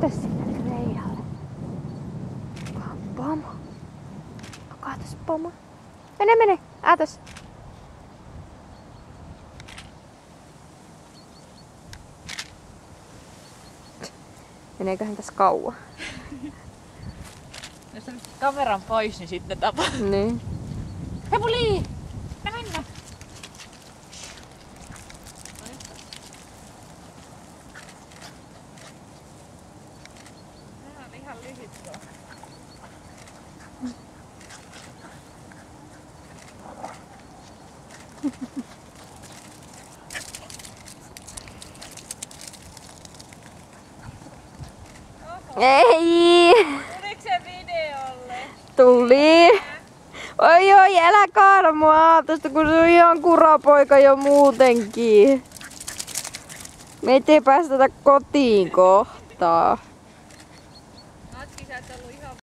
näytä sinne reiälle. Pomo. Kaatos pomo. Mene. Aatos. Meneeköhän tässä kauan? Jos on kameran pois, niin sitten tapahtuu. Niin. Hepuli! Mennä! Tää on ihan lyhyt tuo. Ei! Tuliko se videolle? Tuli! Oi, älä kaada mua Aatosta, kun se on ihan kurapoika jo muutenkin. Me ei päästetä kotiin kohtaa.